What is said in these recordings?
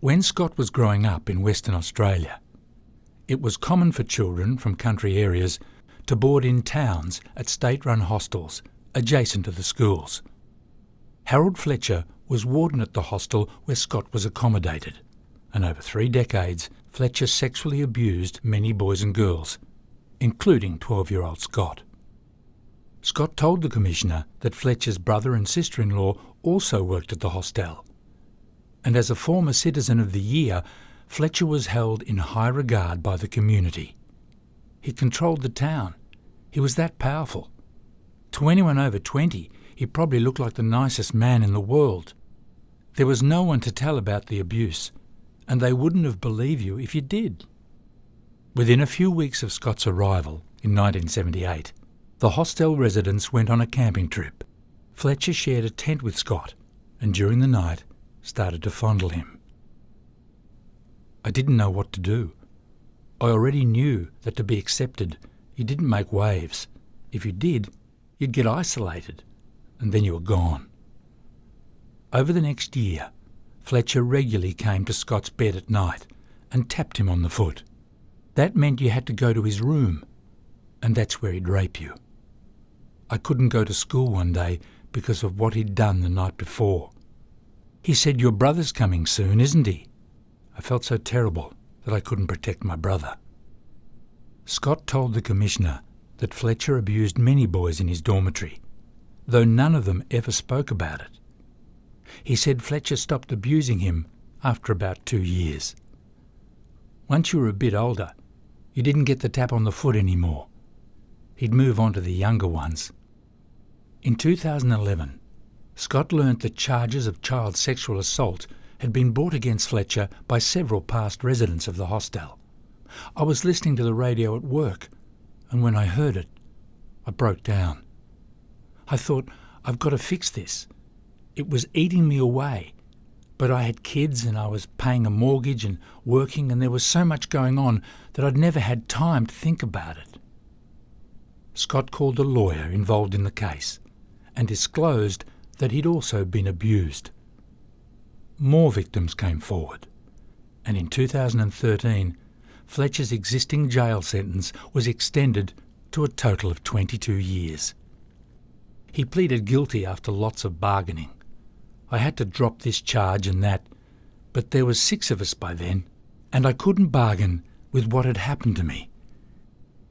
When Scott was growing up in Western Australia, it was common for children from country areas to board in towns at state-run hostels adjacent to the schools. Harold Fletcher was warden at the hostel where Scott was accommodated, and over 3 decades Fletcher sexually abused many boys and girls, including 12-year-old Scott. Scott told the Commissioner that Fletcher's brother and sister-in-law also worked at the hostel, and as a former Citizen of the Year, Fletcher was held in high regard by the community. He controlled the town. He was that powerful. To anyone over 20, he probably looked like the nicest man in the world. There was no one to tell about the abuse, and they wouldn't have believed you if you did. Within a few weeks of Scott's arrival in 1978, the hostel residents went on a camping trip. Fletcher shared a tent with Scott, and during the night started to fondle him. I didn't know what to do. I already knew that to be accepted, you didn't make waves. If you did, you'd get isolated, and then you were gone. Over the next year, Fletcher regularly came to Scott's bed at night and tapped him on the foot. That meant you had to go to his room, and that's where he'd rape you. I couldn't go to school one day because of what he'd done the night before. He said, "Your brother's coming soon, isn't he?" I felt so terrible that I couldn't protect my brother. Scott told the Commissioner that Fletcher abused many boys in his dormitory, though none of them ever spoke about it. He said Fletcher stopped abusing him after about 2 years. Once you were a bit older, you didn't get the tap on the foot anymore. He'd move on to the younger ones. In 2011, Scott learnt that charges of child sexual assault had been brought against Fletcher by several past residents of the hostel. I was listening to the radio at work, and when I heard it, I broke down. I thought, I've got to fix this. It was eating me away, but I had kids and I was paying a mortgage and working, and there was so much going on that I'd never had time to think about it. Scott called the lawyer involved in the case and disclosed that he'd also been abused. More victims came forward, and in 2013, Fletcher's existing jail sentence was extended to a total of 22 years. He pleaded guilty after lots of bargaining. I had to drop this charge and that, but there was 6 of us by then, and I couldn't bargain with what had happened to me.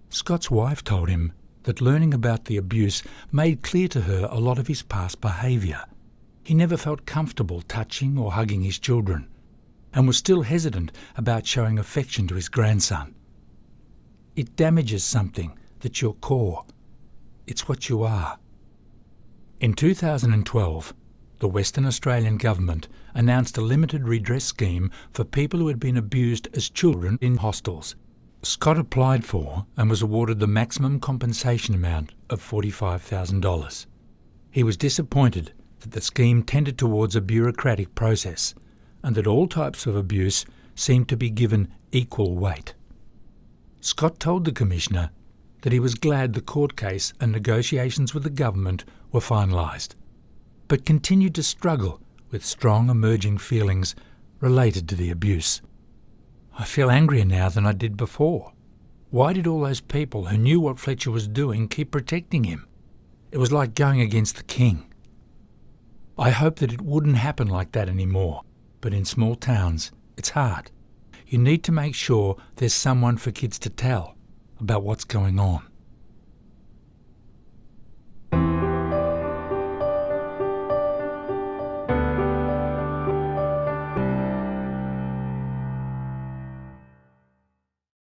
Scott's wife told him that learning about the abuse made clear to her a lot of his past behaviour. He never felt comfortable touching or hugging his children, and was still hesitant about showing affection to his grandson. It damages something that's your core. It's what you are. In 2012, the Western Australian government announced a limited redress scheme for people who had been abused as children in hostels. Scott applied for and was awarded the maximum compensation amount of $45,000. He was disappointed that the scheme tended towards a bureaucratic process and that all types of abuse seemed to be given equal weight. Scott told the Commissioner that he was glad the court case and negotiations with the government were finalised, but continued to struggle with strong emerging feelings related to the abuse. I feel angrier now than I did before. Why did all those people who knew what Fletcher was doing keep protecting him? It was like going against the king. I hope that it wouldn't happen like that anymore, but in small towns, it's hard. You need to make sure there's someone for kids to tell about what's going on.